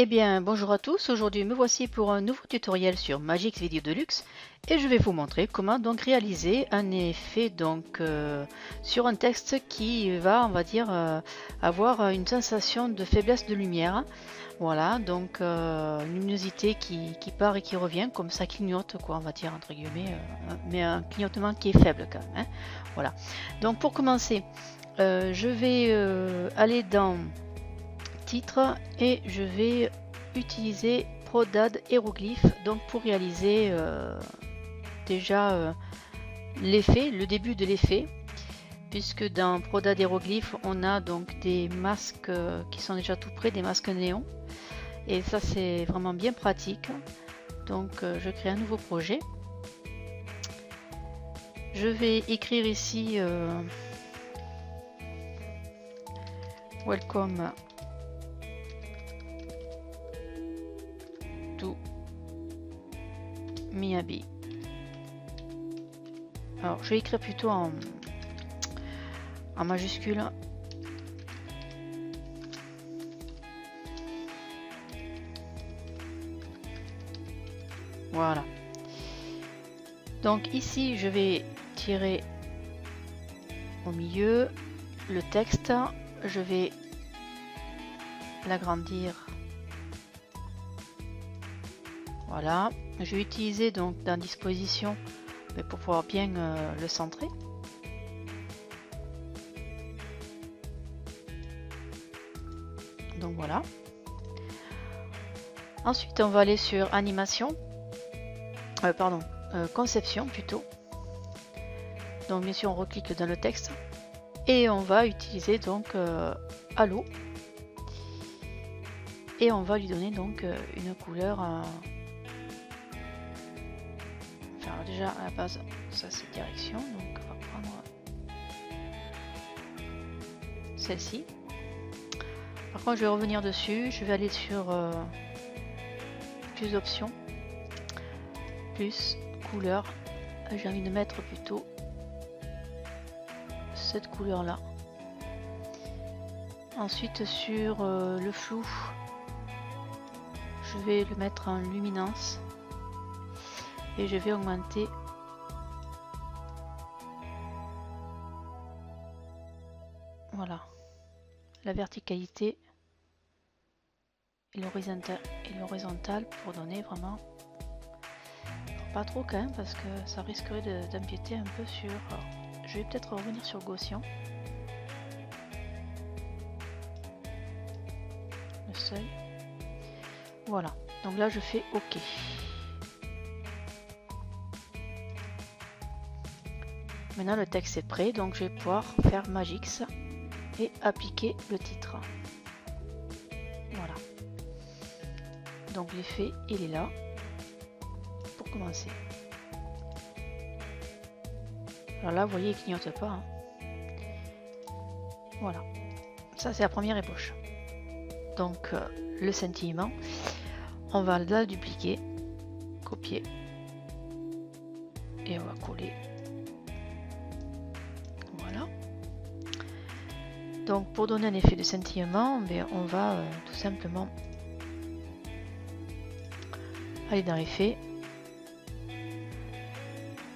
Eh bien, bonjour à tous, aujourd'hui me voici pour un nouveau tutoriel sur Magix Video Deluxe et je vais vous montrer comment donc réaliser un effet sur un texte qui va, on va dire, avoir une sensation de faiblesse de lumière. Voilà, donc une luminosité qui part et qui revient, comme ça clignote, quoi, on va dire, entre guillemets, mais un clignotement qui est faible quand même, hein. Voilà, donc pour commencer, je vais aller dans titre et je vais utiliser Prodad Hieroglyph donc pour réaliser déjà l'effet, le début de l'effet, puisque dans Prodad Hieroglyph on a donc des masques qui sont déjà tout prêts, des masques néons, et ça c'est vraiment bien pratique. Donc je crée un nouveau projet, je vais écrire ici Welcome to Miyabi. Alors je vais écrire plutôt en majuscule. Voilà. Donc ici je vais tirer au milieu le texte, je vais l'agrandir. Voilà, je vais utiliser donc dans disposition pour pouvoir bien le centrer. Donc voilà. Ensuite on va aller sur animation, conception plutôt. Donc bien sûr on reclique dans le texte et on va utiliser donc Halo et on va lui donner donc une couleur. Alors déjà à la base ça c'est direction, donc on va prendre celle-ci. Par contre je vais revenir dessus, je vais aller sur plus options, plus couleur. J'ai envie de mettre plutôt cette couleur là. Ensuite sur le flou, je vais le mettre en luminance et je vais augmenter voilà la verticalité et l'horizontale pour donner vraiment pas trop quand même, parce que ça risquerait d'empiéter un peu sur. Alors, je vais peut-être revenir sur Gaussian, le seuil. Voilà, donc là je fais OK. Maintenant le texte est prêt, donc je vais pouvoir faire Magix et appliquer le titre. Voilà. Donc l'effet il est là pour commencer. Alors là vous voyez il clignote pas, hein. Voilà, ça c'est la première ébauche. Donc le scintillement, on va la dupliquer, copier et on va coller. Voilà. Donc pour donner un effet de scintillement, on va tout simplement aller dans l'effet.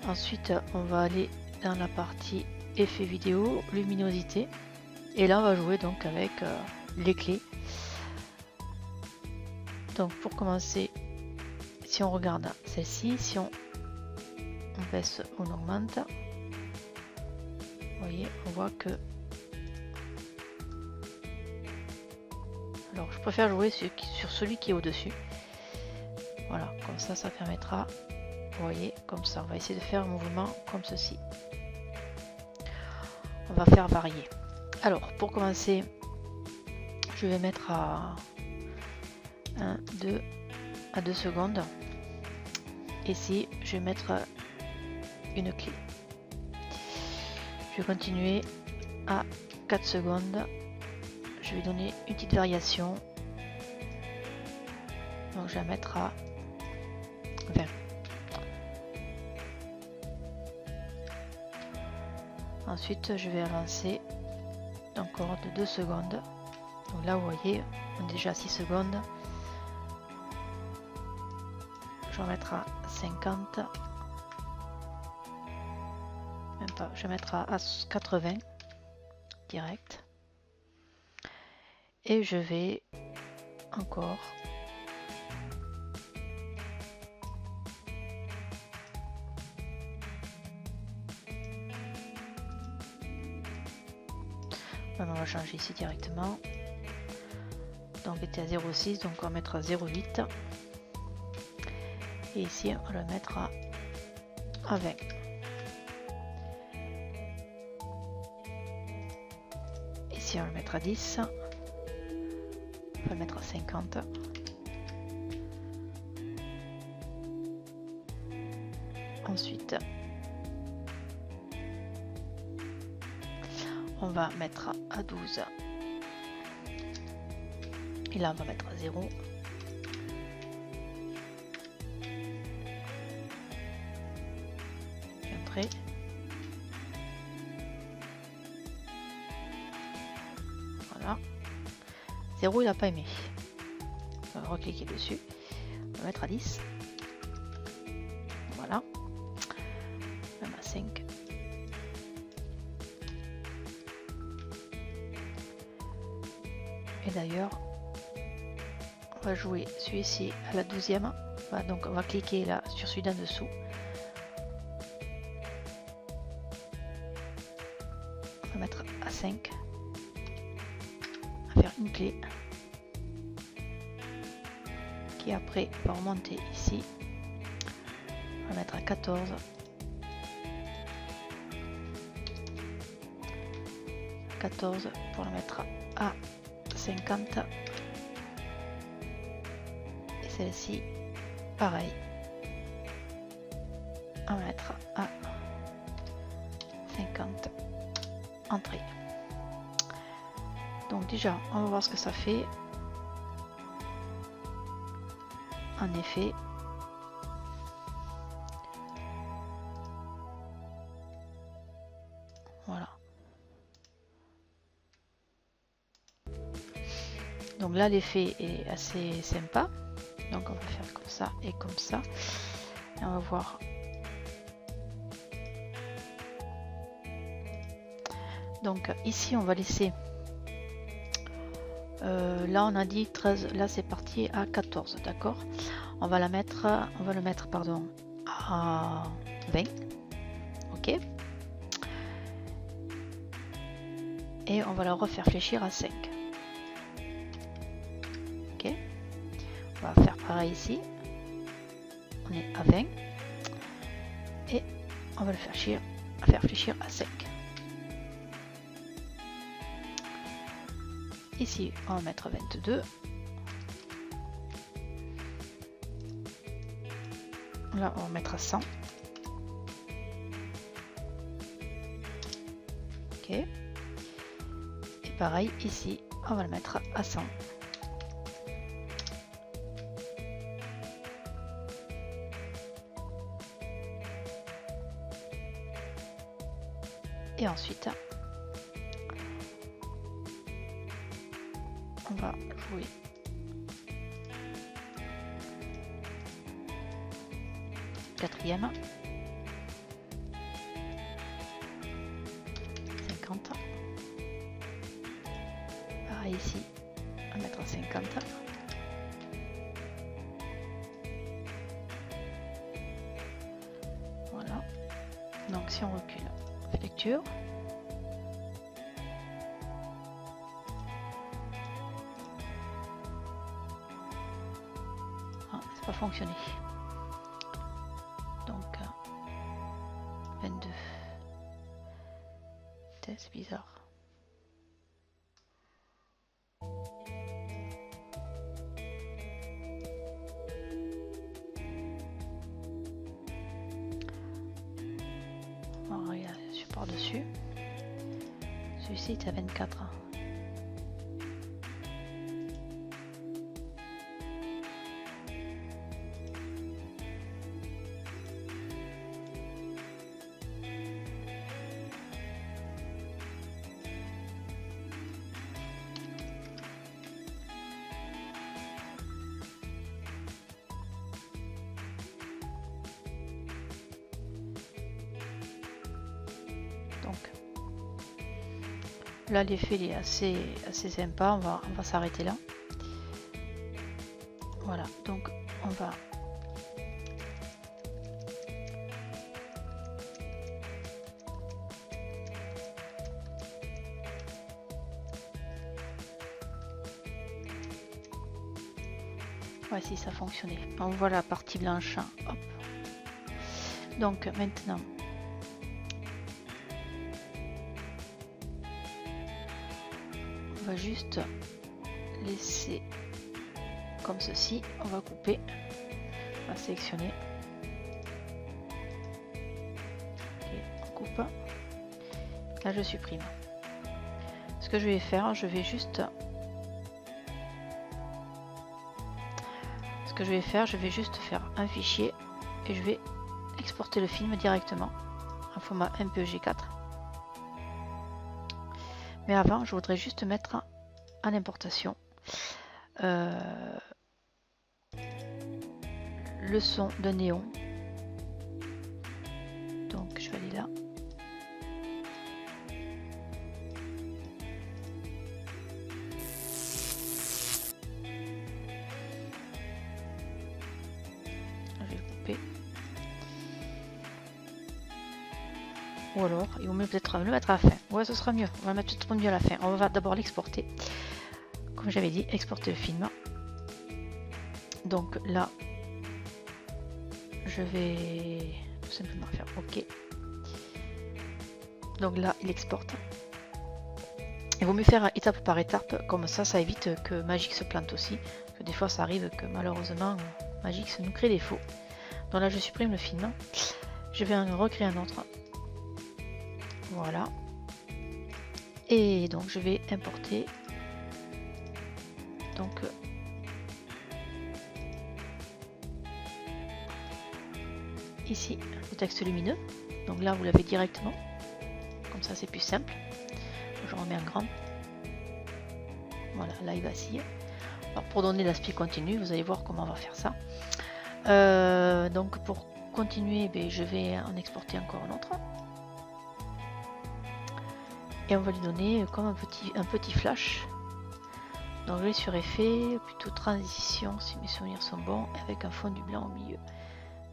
Ensuite on va aller dans la partie effet vidéo, luminosité, et là on va jouer donc avec les clés. Donc pour commencer, si on regarde celle-ci, si on baisse, on augmente, vous voyez, on voit que, alors je préfère jouer sur celui qui est au dessus. Voilà, comme ça permettra, vous voyez, comme ça. On va essayer de faire un mouvement comme ceci. On va faire varier. Alors pour commencer, je vais mettre à 2 secondes. Ici je vais mettre une clé. Je vais continuer à 4 secondes. Je vais donner une petite variation. Donc je vais mettre à 20. Ensuite je vais avancer encore de 2 secondes. Donc là vous voyez on est déjà à 6 secondes. je vais mettre à 50. Même pas, je vais mettre à 80 direct. Et je vais encore on va changer ici directement. Donc était à 0,6, donc on va mettre à 0,8. Et ici on va le mettre à 20. Ici on va le mettre à 10. On va le mettre à 50. Ensuite, on va mettre à 12. Et là, on va mettre à 0. Et après, voilà. 0, il n'a pas aimé. On va recliquer dessus. On va mettre à 10. Voilà. Même à 5. Et d'ailleurs, on va jouer celui-ci à la 12e. Voilà, donc on va cliquer là sur celui d'en dessous. On va mettre à 5. On va faire une clé. Qui après va remonter ici. On va mettre à 14. 14 pour le mettre à 50. Et celle-ci, pareil. On va mettre à 50. Entrée. Donc déjà, on va voir ce que ça fait. En effet, voilà. Donc là, l'effet est assez sympa. Donc on va faire comme ça et comme ça. Et on va voir. Donc ici, on va laisser. Là, on a dit 13. Là, c'est parti à 14. D'accord. On va le mettre, pardon, à 20. Ok. Et on va le refaire fléchir à 5. Ok. On va faire pareil ici. On est à 20. Et on va le faire fléchir à 5. Ici, on va mettre 22. Là, on va mettre à 100. Ok. Et pareil, ici, on va le mettre à 100. Et ensuite, on va jouer quatrième, 50. Pareil ici, on va mettre à 50. Voilà. Donc si on recule, on fait lecture. Ah, c'est pas fonctionné. Donc 22. C'est bizarre. On va regarder le support dessus. Celui-ci est à 24. Là, l'effet est assez sympa. On va s'arrêter là. Voilà, donc on va voici, ça fonctionnait. On voit la partie blanche. Hop. Donc maintenant, on va juste laisser comme ceci. On va couper, on va sélectionner. Okay, on coupe. Là, je supprime. Ce que je vais faire, je vais juste faire un fichier et je vais exporter le film directement en format MPEG-4. Mais avant, je voudrais juste mettre en importation le son de néon. Donc je vais aller là. Je vais le couper. Ou alors, il vaut mieux peut-être le mettre à la fin. Ouais, ce sera mieux. On va le mettre peut-être mieux à la fin. On va d'abord l'exporter. Comme j'avais dit, exporter le film. Donc là, je vais tout simplement faire OK. Donc là, il exporte. Il vaut mieux faire étape par étape. Comme ça évite que Magix se plante aussi. Parce que des fois, ça arrive que malheureusement, Magix nous crée des faux. Donc là, je supprime le film. Je vais en recréer un autre. Voilà. Et donc, je vais importer. Donc, ici, le texte lumineux. Donc là, vous l'avez directement. Comme ça, c'est plus simple. Je remets en grand. Voilà, là, il vacille. Alors, pour donner l'aspect continu, vous allez voir comment on va faire ça. Donc, pour continuer, je vais en exporter encore un autre. Et on va lui donner comme un petit flash. Donc, je vais sur effet, plutôt transition, si mes souvenirs sont bons, avec un fond du blanc au milieu.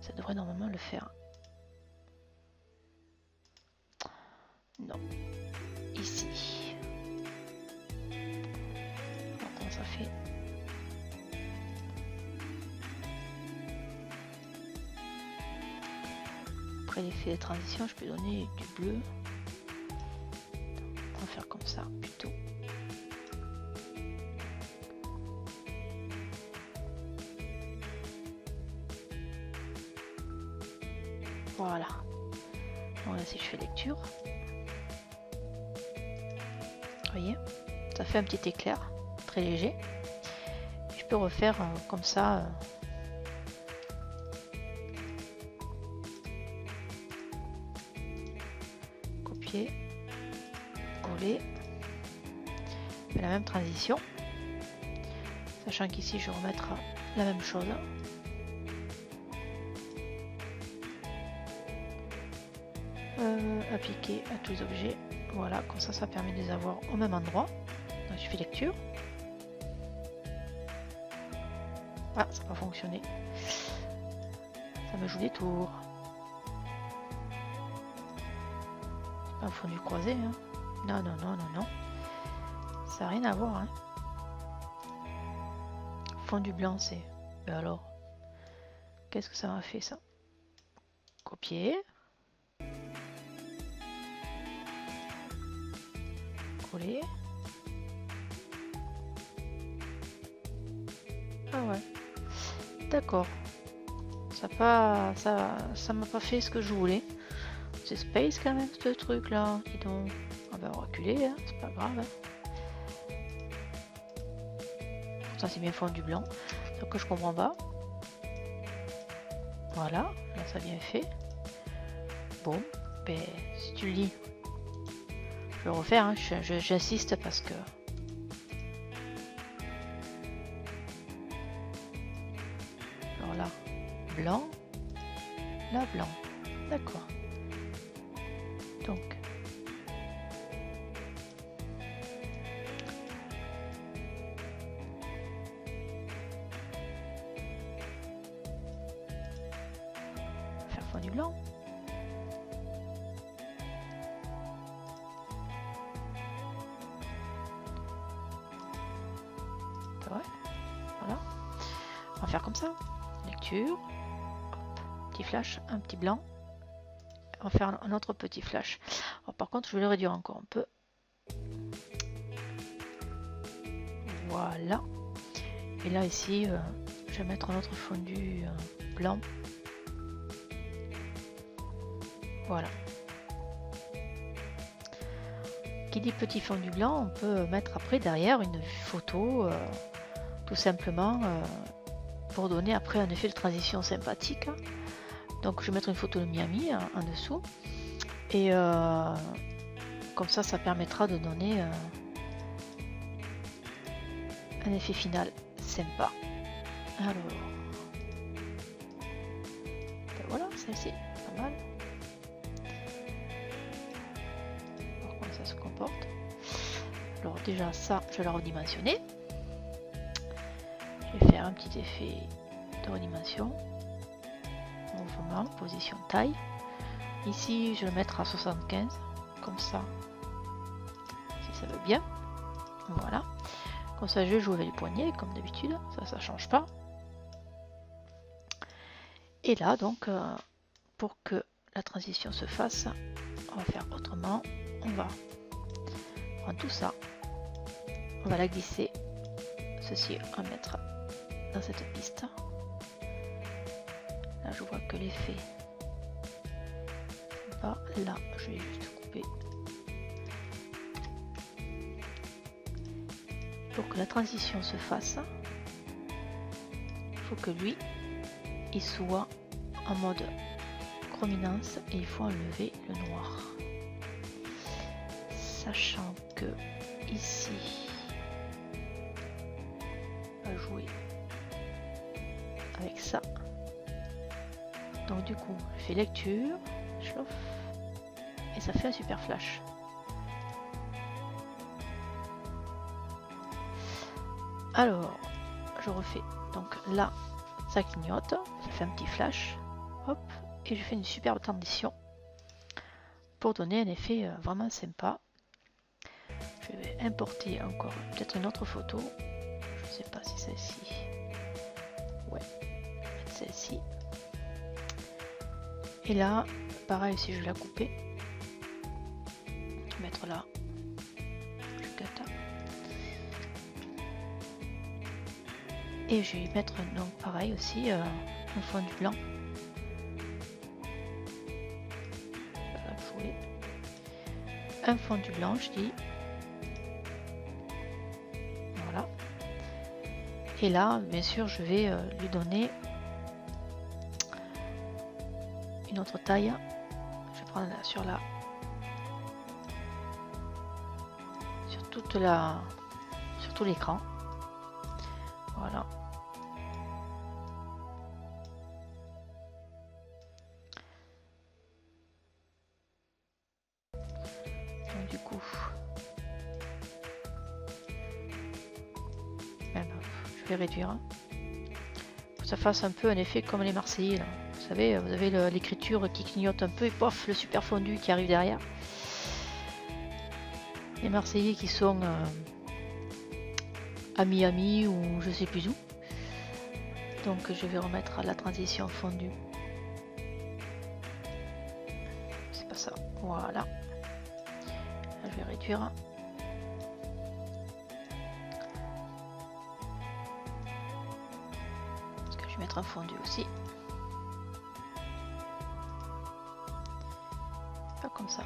Ça devrait normalement le faire. Non. Ici. Comment ça fait? Après l'effet de transition, je peux donner du bleu. On va faire comme ça plutôt. Voilà. Donc là, si je fais lecture, vous voyez, ça fait un petit éclair très léger. Je peux refaire comme ça. Copier, coller, la même transition, sachant qu'ici je vais remettre la même chose. Appliquer à tous les objets. Voilà, comme ça permet de les avoir au même endroit. Donc je fais lecture. Ah, ça n'a pas fonctionné. Ça me joue des tours. C'est pas un fondu croisé, hein. Non, non, non, non, non. Ça n'a rien à voir, hein. Fondu blanc, c'est... Mais alors, qu'est-ce que ça m'a fait, ça? Copier. Coller. Ah ouais. D'accord. Ça m'a pas fait ce que je voulais. C'est space quand même ce truc là. Dis donc. On va reculer, hein. C'est pas grave. Hein. Pourtant c'est bien fondu blanc. Donc que je comprends pas. Voilà. Là ça a bien fait. Bon. Ben si tu le lis. Je vais le refaire, hein. J'insiste parce que... Alors là, blanc, là, blanc. D'accord. Donc, fondu blanc. Ouais, voilà. On va faire comme ça. Lecture. Hop, petit flash, un petit blanc. On va faire un autre petit flash. Alors, par contre, je vais le réduire encore un peu. Voilà. Et là, ici, je vais mettre un autre fondu blanc. Voilà. Qui dit petit fondu blanc, on peut mettre après derrière une photo, tout simplement, pour donner après un effet de transition sympathique. Donc je vais mettre une photo de Miami en dessous. Et comme ça permettra de donner un effet final sympa. Alors, ben voilà, celle-ci, pas mal. Alors comment ça se comporte. Alors déjà ça, je vais la redimensionner. Je vais faire un petit effet de redimension. Mouvement, position, taille. Ici, je vais le mettre à 75, comme ça, si ça veut bien. Voilà. Comme ça, je joue avec les poignets, comme d'habitude. Ça change pas. Et là, donc, pour que la transition se fasse, on va faire autrement. On va prendre tout ça. On va la glisser. Ceci, on va mettre dans cette piste. Là, je vois que l'effet va là. Je vais juste couper. Pour que la transition se fasse, il faut que lui, il soit en mode chrominance et il faut enlever le noir. Sachant que ici, on va jouer avec ça. Donc du coup, je fais lecture, chauffe, et ça fait un super flash. Alors, je refais. Donc là, ça clignote, ça fait un petit flash, hop, et je fais une superbe transition pour donner un effet vraiment sympa. Je vais importer encore peut-être une autre photo. Je sais pas si celle-ci. Ouais, celle-ci. Et là, pareil, si je la couper, mettre là, je cut. Et je vais mettre donc pareil aussi un fondu blanc. Un fondu blanc, je dis. Voilà. Et là, bien sûr, je vais lui donner une autre taille. Je vais prendre là, sur tout l'écran. Voilà. Donc du coup, je vais réduire. Pour que ça fasse un peu un effet comme les Marseillais là. Vous savez, vous avez l'écriture qui clignote un peu et pof, le super fondu qui arrive derrière. Les Marseillais qui sont à Miami ou je sais plus où. Donc je vais remettre la transition fondue. C'est pas ça. Voilà. Là, je vais réduire. Parce que je vais mettre un fondu aussi. Pas comme ça.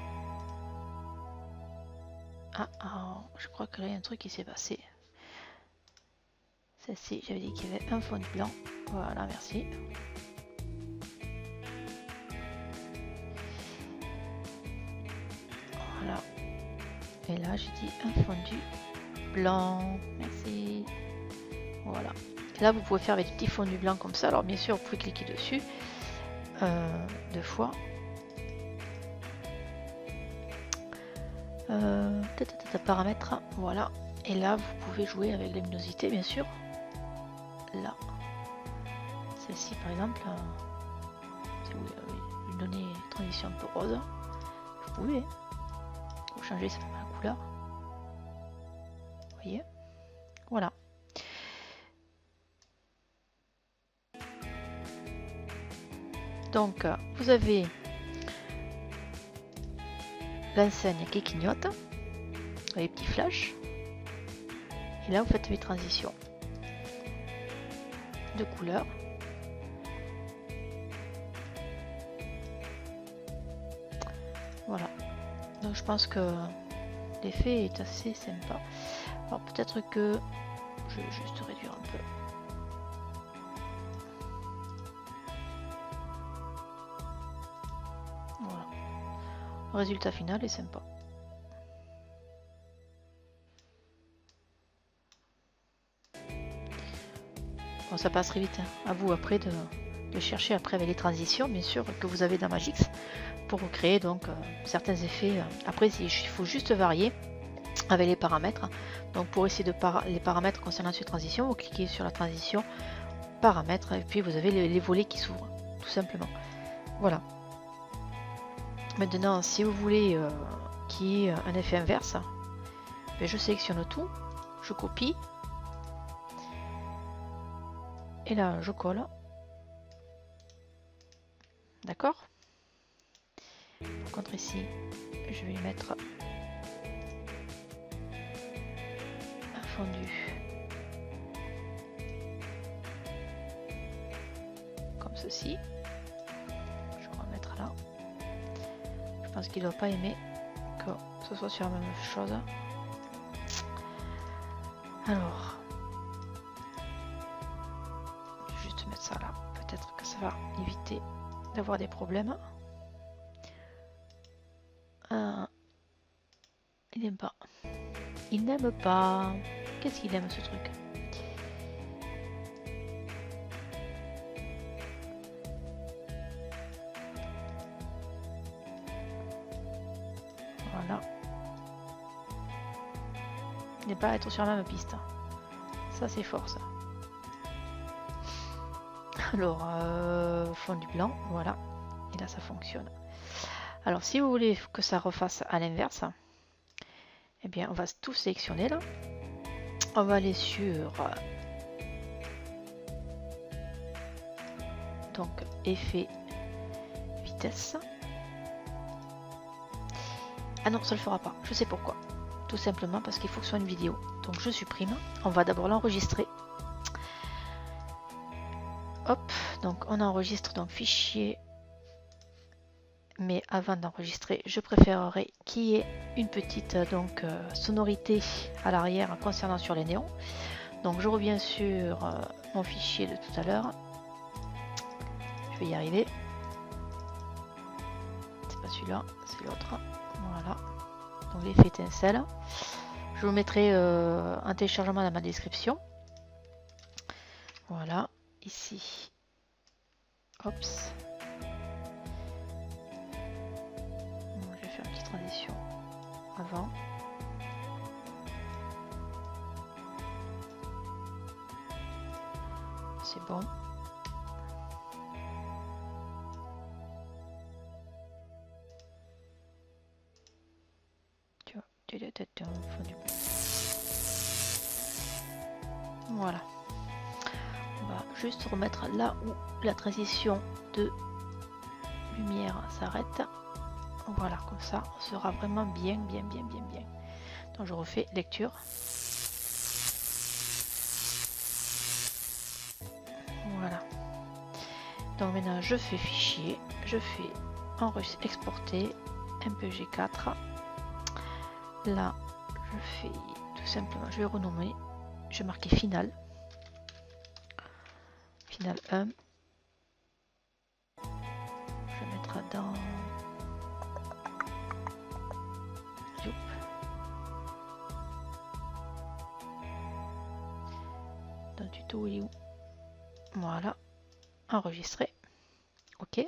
Ah, je crois que là il y a un truc qui s'est passé. Celle-ci, j'avais dit qu'il y avait un fondu blanc. Voilà, merci. Voilà. Et là, j'ai dit un fondu blanc. Merci. Voilà. Et là, vous pouvez faire avec des petits fondus blancs comme ça. Alors, bien sûr, vous pouvez cliquer dessus 2 fois. Paramètres. Voilà. Et là, vous pouvez jouer avec la luminosité, bien sûr. Là. Celle-ci, par exemple. lui donner une transition un peu rose. Vous pouvez, hein. Vous changez simplement la couleur. Vous voyez? Voilà. Donc, vous avez l'enseigne qui clignote, les petits flashs. Et là, vous faites les transitions de couleurs. Voilà. Donc, je pense que l'effet est assez sympa. Alors, peut-être que je vais juste réduire un peu. Voilà. Le résultat final est sympa. Bon, ça passe très vite, hein. À vous après de chercher après avec les transitions, bien sûr, que vous avez dans Magix pour créer donc certains effets. Après, il faut juste varier avec les paramètres. Donc, pour essayer de les paramètres concernant cette transition, vous cliquez sur la transition paramètres et puis vous avez les volets qui s'ouvrent, tout simplement. Voilà. Maintenant, si vous voulez qu'il y ait un effet inverse, ben, je sélectionne tout, je copie. Et là, je colle. D'accord? Par contre, ici, je vais mettre un fondu. Comme ceci. Je vais remettre là. Je pense qu'il ne doit pas aimer que ce soit sur la même chose. Alors. Ça là, peut-être que ça va éviter d'avoir des problèmes. Il n'aime pas. Il n'aime pas. Qu'est-ce qu'il aime ce truc? Voilà. Il n'aime pas être sur la même piste. Ça c'est fort ça. Alors, fond du blanc, voilà. Et là, ça fonctionne. Alors, si vous voulez que ça refasse à l'inverse, eh bien, on va tout sélectionner là. On va aller sur donc effet vitesse. Ah non, ça ne le fera pas. Je sais pourquoi. Tout simplement parce qu'il faut que ce soit une vidéo. Donc, je supprime. On va d'abord l'enregistrer. Hop, donc on enregistre donc fichier, mais avant d'enregistrer, je préférerais qu'il y ait une petite donc sonorité à l'arrière concernant sur les néons. Donc je reviens sur mon fichier de tout à l'heure. Je vais y arriver. C'est pas celui-là, c'est l'autre. Voilà. Donc l'effet étincelle. Je vous mettrai un téléchargement dans ma description. Voilà. Ici, Ops. Bon, je vais faire une petite transition avant. C'est bon. Tu vois, tu as tête au fond du bout. Voilà. On va juste remettre là où la transition de lumière s'arrête. Voilà, comme ça, on sera vraiment bien. Donc je refais lecture. Voilà. Donc maintenant je fais fichier, je fais exporter MPG4. Là, je fais tout simplement, je vais renommer, je vais marquer final. Final 1. Je vais mettre dans Youp. Dans le tuto, il est où? Voilà, enregistré. Ok.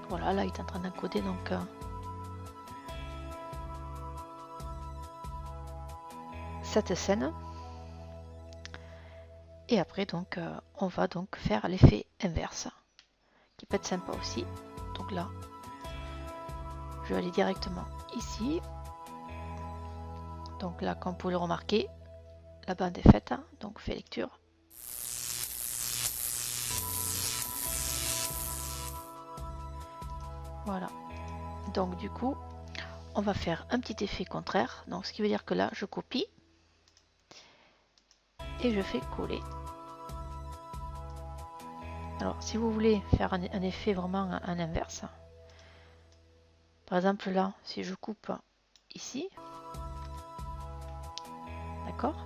Voilà, là il est en train d'encoder donc cette scène. Et après donc on va donc faire l'effet inverse qui peut être sympa aussi. Donc là, je vais aller directement ici. Donc là, comme vous pouvez le remarquer, la bande est faite, hein, donc fait lecture. Voilà. Donc du coup, on va faire un petit effet contraire. Donc ce qui veut dire que là, je copie et je fais coller. Alors si vous voulez faire un effet vraiment à l'inverse, par exemple là, si je coupe ici, d'accord,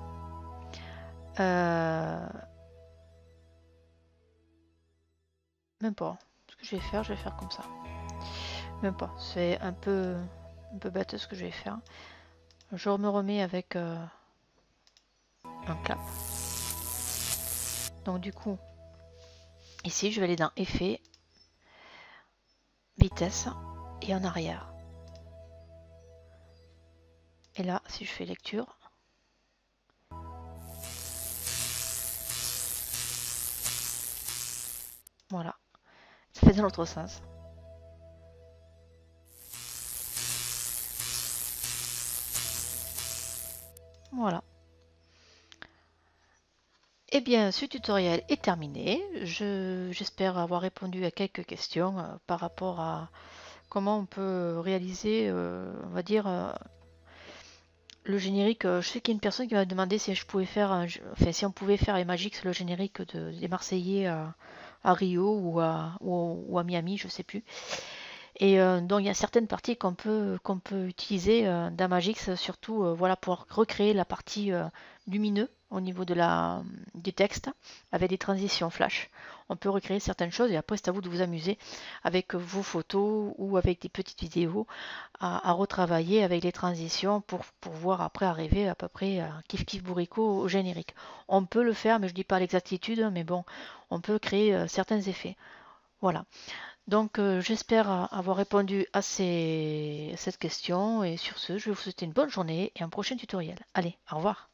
même pas. Ce que je vais faire comme ça. Même pas. C'est un peu bête ce que je vais faire. Je me remets avec un cap. Donc du coup, ici je vais aller dans effet, vitesse et en arrière. Et là, si je fais lecture, voilà, ça fait dans l'autre sens. Voilà. Eh bien, ce tutoriel est terminé. J'espère avoir répondu à quelques questions par rapport à comment on peut réaliser, on va dire, le générique. Je sais qu'il y a une personne qui m'a demandé si je pouvais faire, enfin, si on pouvait faire les Magix, le générique des Marseillais à Rio ou à Miami, je sais plus. Et donc il y a certaines parties qu'on peut utiliser dans Magix, surtout voilà, pour recréer la partie lumineuse au niveau du texte avec des transitions flash. On peut recréer certaines choses et après c'est à vous de vous amuser avec vos photos ou avec des petites vidéos à retravailler avec les transitions pour pouvoir après arriver à peu près kiff kiff bourricot au générique. On peut le faire mais je dis pas l'exactitude, mais bon, on peut créer certains effets. Voilà. Donc j'espère avoir répondu à cette question et sur ce, je vais vous souhaiter une bonne journée et un prochain tutoriel. Allez, au revoir.